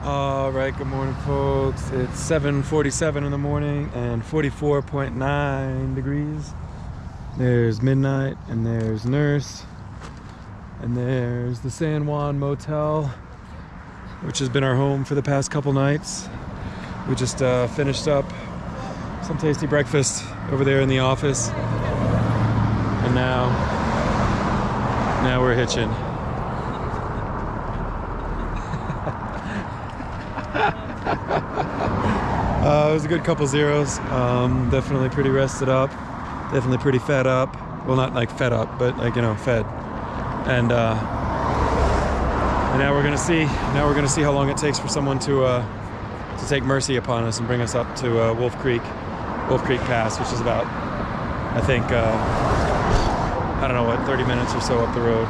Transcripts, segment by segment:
All right, good morning, folks. It's 7:47 in the morning and 44.9 degrees. There's midnight, and there's Nurse, and there's the San Juan Motel, which has been our home for the past couple nights. We just finished up some tasty breakfast over there in the office, and now we're hitching. It was a good couple zeros. Definitely pretty rested up. Definitely pretty fed up. Well, not like fed up, but like, you know, fed. And now we're gonna see. Now we're gonna see how long it takes for someone to take mercy upon us and bring us up to Wolf Creek Pass, which is about, I think, I don't know what, 30 minutes or so up the road.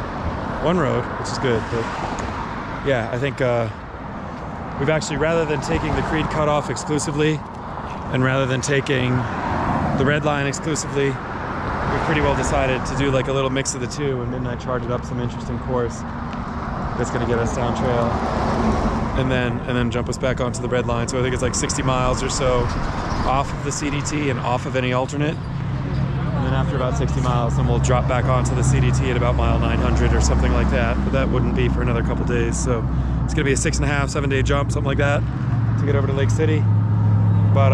One road, which is good, but yeah, I think we've actually, rather than taking the Creed Cutoff exclusively, and rather than taking the red line exclusively, we've pretty well decided to do like a little mix of the two, and Midnight charted up some interesting course that's going to get us down trail, and then jump us back onto the red line. So I think it's like 60 miles or so off of the CDT and off of any alternate. And then after about 60 miles, then we'll drop back onto the CDT at about mile 900 or something like that. But that wouldn't be for another couple days. So it's going to be a 6.5, 7-day jump, something like that, to get over to Lake City. But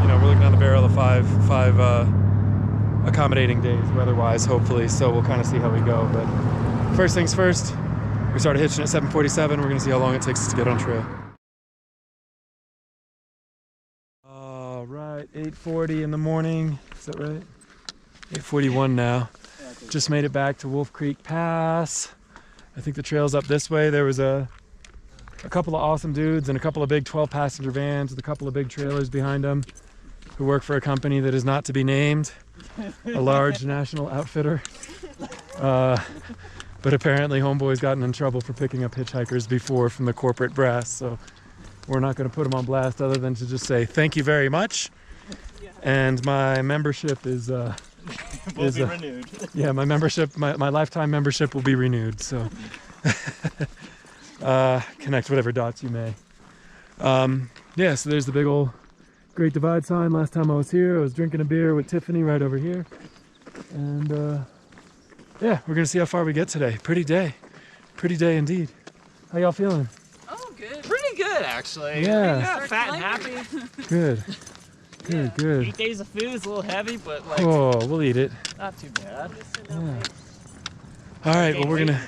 you know, we're looking on the barrel of five accommodating days weather-wise, hopefully. So we'll kind of see how we go. But first things first, we started hitching at 7:47. We're going to see how long it takes us to get on trail. All right, 8:40 in the morning. Is that right? 8:41 now. Just made it back to Wolf Creek Pass. I think the trail's up this way. There was a couple of awesome dudes and a couple of big 12-passenger vans with a couple of big trailers behind them who work for a company that is not to be named, a large national outfitter. But apparently homeboy's gotten in trouble for picking up hitchhikers before from the corporate brass, so we're not going to put him on blast other than to just say thank you very much. And my membership is will be renewed. Yeah, my membership, my lifetime membership will be renewed. So connect whatever dots you may. Yeah, so there's the big old Great Divide sign. Last time I was here, I was drinking a beer with Tiffany right over here. And yeah, we're gonna see how far we get today. Pretty day indeed. How y'all feeling? Oh, good. Pretty good, actually. Yeah. Fat and happy. Good. Good. 8 days of food is a little heavy, but like, oh, we'll eat it. not too bad. Yeah. All right, well, we're gonna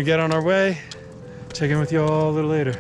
get on our way. Check in with y'all a little later.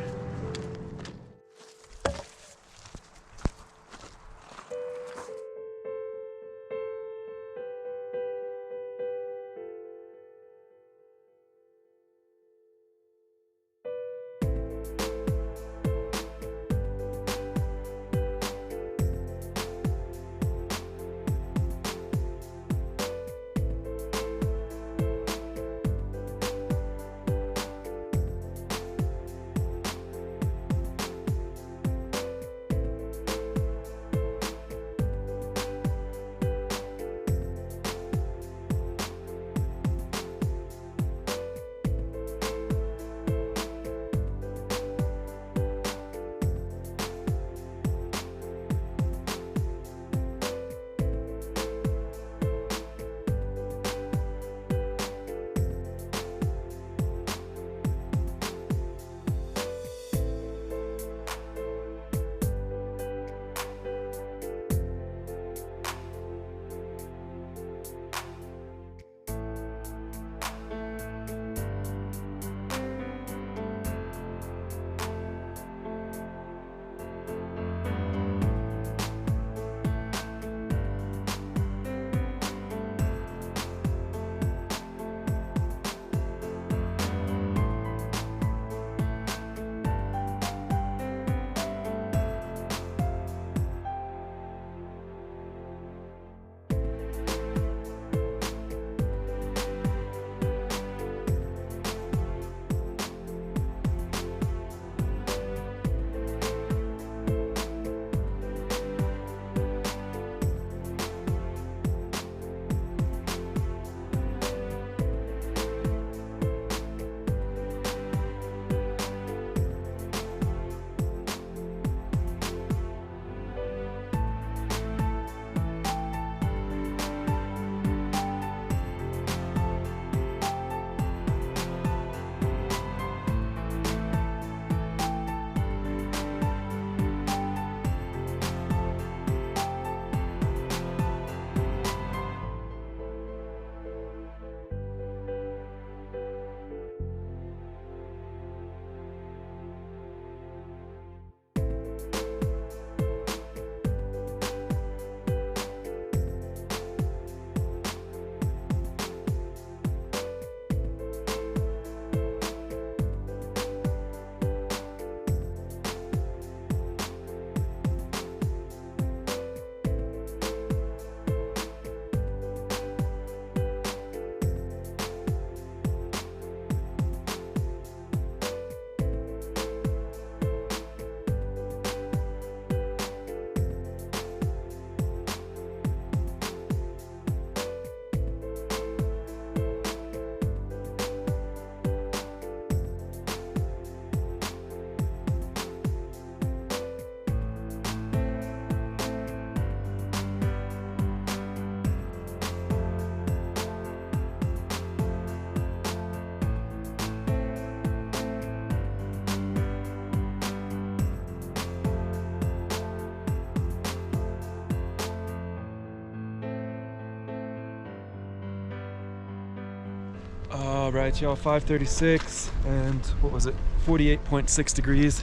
All right, y'all, 5:36 and what was it? 48.6 degrees.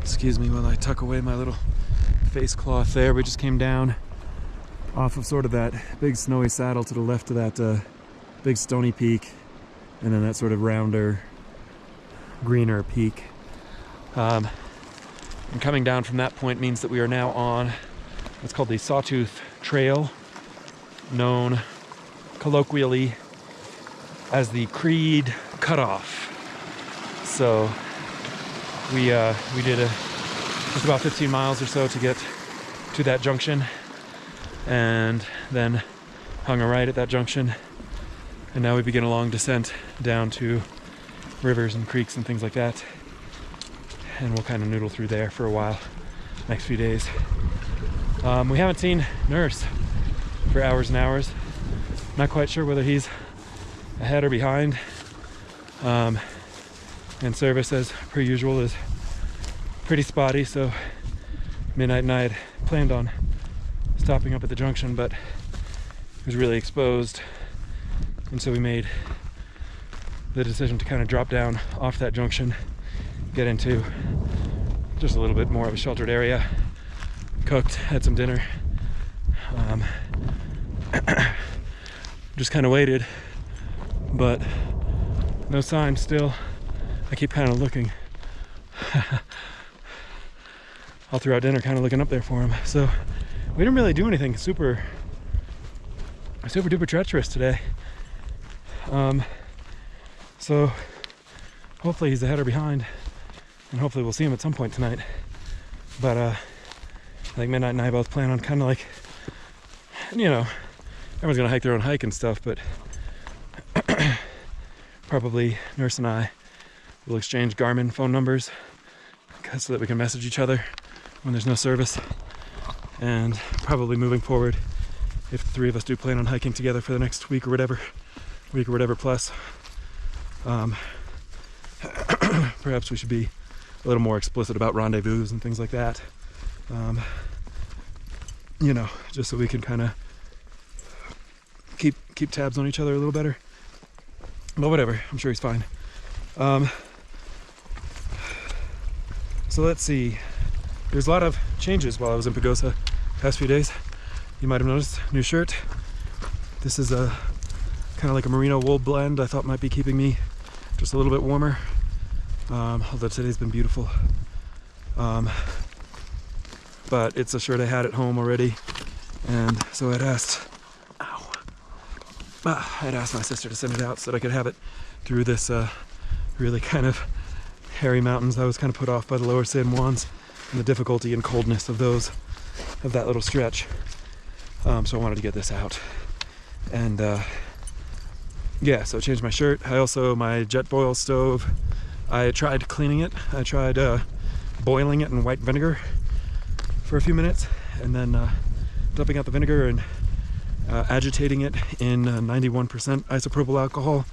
Excuse me while I tuck away my little face cloth there. We just came down off of sort of that big snowy saddle to the left of that big stony peak, and then that sort of rounder, greener peak. And coming down from that point means that we are now on what's called the Sawtooth Trail, known colloquially as the Creed Cutoff. So we did just about 15 miles or so to get to that junction, and then hung a right at that junction, and now we begin a long descent down to rivers and creeks and things like that, and we'll kind of noodle through there for a while next few days. We haven't seen Nurse for hours and hours. Not quite sure whether he's ahead or behind, and service, as per usual, is pretty spotty, so Midnight and I had planned on stopping up at the junction, but it was really exposed, and so we made the decision to kind of drop down off that junction, get into just a little bit more of a sheltered area, cooked, had some dinner, just kind of waited, but no sign still. I keep kind of looking all throughout dinner, kind of looking up there for him. So we didn't really do anything super duper treacherous today. So hopefully he's ahead or behind, and hopefully we'll see him at some point tonight. But I think Midnight and I both plan on kind of like, you know, everyone's gonna hike their own hike and stuff, but probably Nurse and I will exchange Garmin phone numbers so that we can message each other when there's no service. And probably moving forward, if the three of us do plan on hiking together for the next week or whatever plus, perhaps we should be a little more explicit about rendezvous and things like that. You know, just so we can kind of keep tabs on each other a little better. But whatever, I'm sure he's fine. So let's see. There's a lot of changes while I was in Pagosa the past few days. You might have noticed, new shirt. This is a kind of like a merino wool blend I thought might be keeping me just a little bit warmer. Although today's been beautiful. But it's a shirt I had at home already, and so I'd asked my sister to send it out so that I could have it through this really kind of hairy mountains. I was kind of put off by the lower San Juans and the difficulty and coldness of that little stretch. So I wanted to get this out, and yeah, so I changed my shirt. My jet boil stove, I tried cleaning it. I tried boiling it in white vinegar for a few minutes, and then dumping out the vinegar and agitating it in 91% isopropyl alcohol,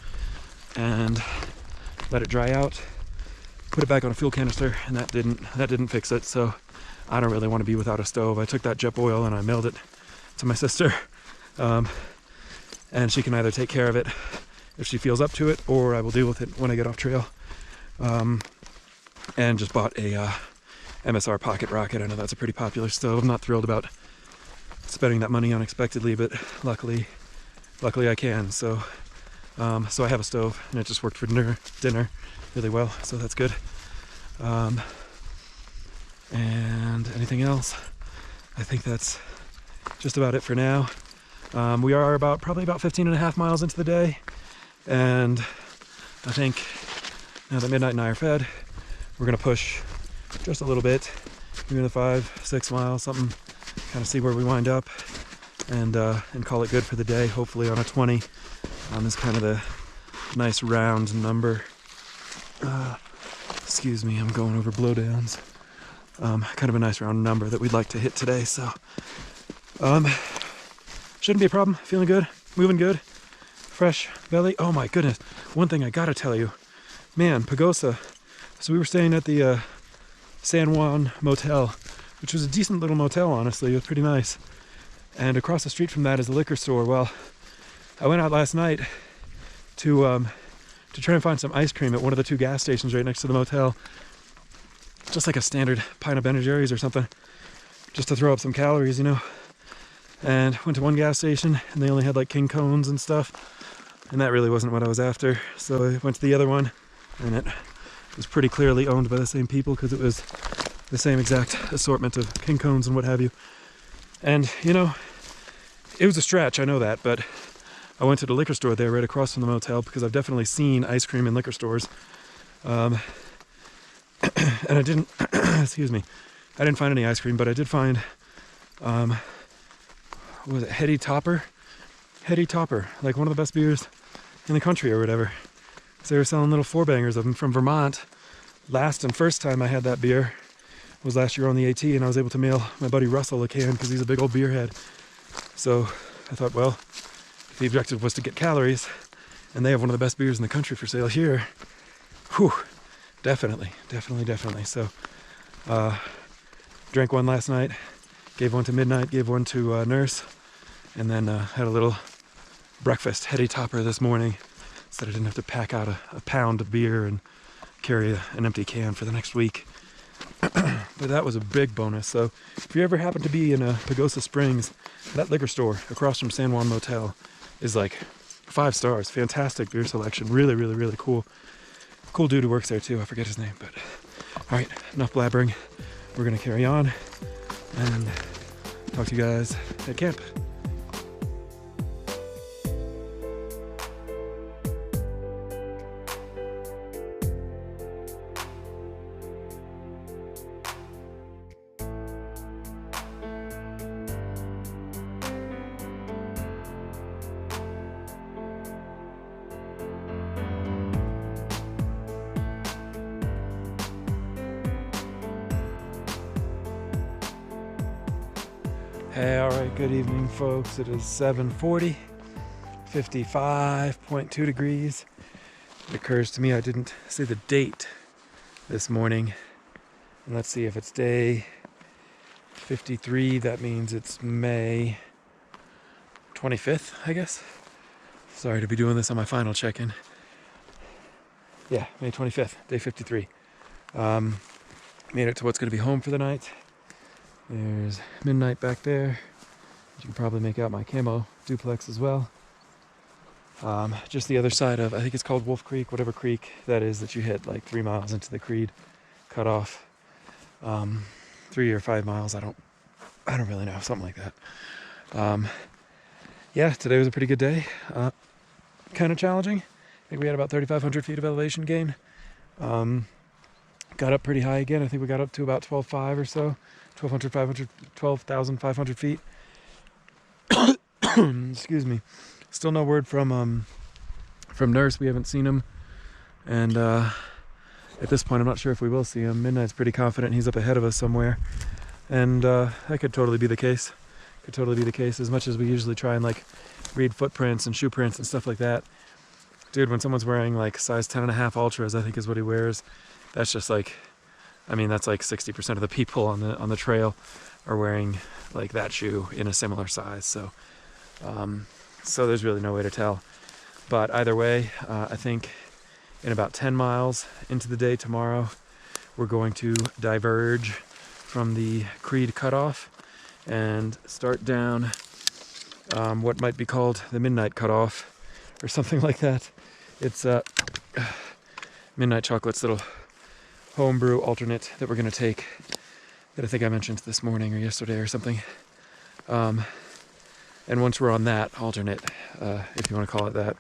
and let it dry out. Put it back on a fuel canister, and that didn't fix it. So I don't really want to be without a stove. I took that jet boil and I mailed it to my sister, and she can either take care of it if she feels up to it, or I will deal with it when I get off trail. And just bought a MSR Pocket Rocket. I know that's a pretty popular stove. I'm not thrilled about spending that money unexpectedly, but luckily I can. So I have a stove, and it just worked for dinner really well, so that's good. And anything else? I think that's just about it for now. We are probably about 15.5 miles into the day, and I think now that Midnight and I are fed, we're gonna push just a little bit, maybe another 5-6 miles, something, kind of see where we wind up, and call it good for the day. Hopefully on a 20 is kind of the nice round number. Excuse me, I'm going over blowdowns. Kind of a nice round number that we'd like to hit today. So shouldn't be a problem. Feeling good, moving good, fresh belly. Oh my goodness, one thing I gotta tell you, man, Pagosa. So we were staying at the San Juan Motel, which was a decent little motel, honestly. It was pretty nice. And across the street from that is a liquor store. Well, I went out last night to to try and find some ice cream at one of the 2 gas stations right next to the motel. Just like a standard pint of Ben & Jerry's or something, just to throw up some calories, you know. And went to one gas station and they only had like king cones and stuff, and that really wasn't what I was after. So I went to the other one, and it was pretty clearly owned by the same people because it was the same exact assortment of king cones and what have you. And you know, it was a stretch, I know that, but I went to the liquor store there right across from the motel because I've definitely seen ice cream in liquor stores. And I didn't, excuse me, I didn't find any ice cream, but I did find, what was it, Heady Topper? Heady Topper, like one of the best beers in the country or whatever. So they were selling little 4-bangers of them from Vermont. Last and first time I had that beer was last year on the AT, and I was able to mail my buddy Russell a can because he's a big old beer head. So I thought, well, if the objective was to get calories, and they have one of the best beers in the country for sale here, whew, definitely. So drank one last night, gave one to Midnight, gave one to Nurse, and then had a little breakfast Heady Topper this morning so that I didn't have to pack out a pound of beer and carry an empty can for the next week. But that was a big bonus. So if you ever happen to be in Pagosa Springs, that liquor store across from San Juan Motel is like 5 stars. Fantastic beer selection. Really cool. Cool dude who works there too. I forget his name, but all right, enough blabbering. We're gonna carry on and talk to you guys at camp. Hey, all right, good evening, folks. It is 7:40, 55.2 degrees. It occurs to me I didn't say the date this morning. And let's see, if it's day 53, that means it's May 25th, I guess. Sorry to be doing this on my final check-in. Yeah, May 25th, day 53. Made it to what's going to be home for the night. There's Midnight back there. You can probably make out my camo duplex as well. Just the other side of, I think it's called Wolf Creek, whatever creek that is that you hit like 3 miles into the Creed cutoff. 3 or 5 miles, I don't really know, something like that. Yeah, today was a pretty good day. Kind of challenging. I think we had about 3,500 feet of elevation gain. Got up pretty high again. I think we got up to about 12,500 or so. 12,500 feet. Excuse me. Still no word from Nurse. We haven't seen him, and at this point, I'm not sure if we will see him. Midnight's pretty confident he's up ahead of us somewhere, and that could totally be the case. As much as we usually try and like read footprints and shoe prints and stuff like that. Dude, when someone's wearing like size 10.5 ultras, I think is what he wears. That's just like, I mean, that's like 60% of the people on the trail are wearing like that shoe in a similar size. So, so there's really no way to tell. But either way, I think in about 10 miles into the day tomorrow, we're going to diverge from the Creed Cutoff and start down what might be called the Midnight Cutoff or something like that. It's Midnight Chocolate's little homebrew alternate that we're going to take, that I think I mentioned this morning or yesterday or something. And once we're on that alternate, if you want to call it that,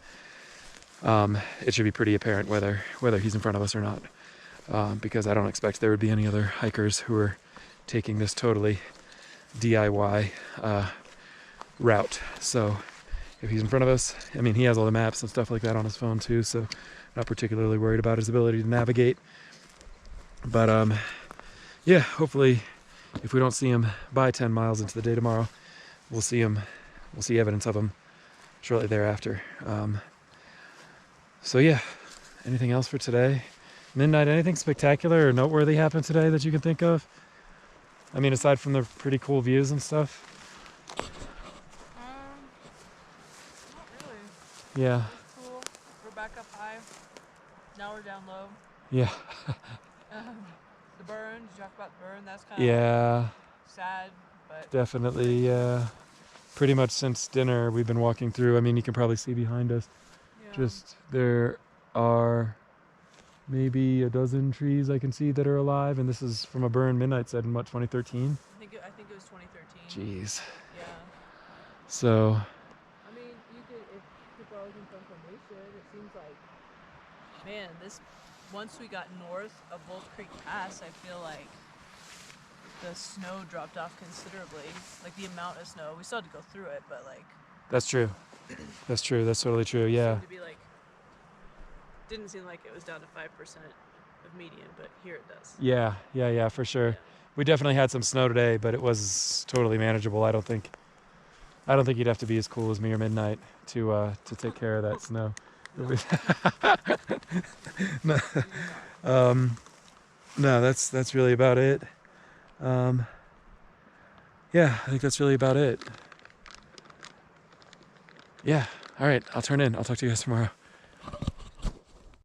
it should be pretty apparent whether he's in front of us or not, because I don't expect there would be any other hikers who are taking this totally DIY route. So if he's in front of us, I mean, he has all the maps and stuff like that on his phone too, so not particularly worried about his ability to navigate. But yeah, hopefully if we don't see him by 10 miles into the day tomorrow, we'll see evidence of him shortly thereafter. So yeah, anything else for today? Midnight, anything spectacular or noteworthy happened today that you can think of? I mean, aside from the pretty cool views and stuff? Not really. Yeah. Cool. We're back up high. Now we're down low. Yeah. The burn, did you talk about the burn? That's kind of Yeah, sad, but definitely. Pretty much since dinner, we've been walking through. I mean, you can probably see behind us. yeah. Just there are maybe a dozen trees I can see that are alive, and this is from a burn Midnight said in what, 2013? I think it was 2013. Jeez. Yeah. So I mean, you could, if people are looking for information, it seems like, man, once we got north of Wolf Creek Pass, I feel like the snow dropped off considerably. Like the amount of snow, we still had to go through it, but like. that's true. That's true. That's totally true. Yeah. Seemed to be like, didn't seem like it was down to 5% of median, but here it does. Yeah, for sure. Yeah. We definitely had some snow today, but it was totally manageable. I don't think you'd have to be as cool as me or Midnight to take care of that snow. No. No, that's really about it. Yeah, I think that's really about it. Yeah. All right. I'll turn in. I'll talk to you guys tomorrow.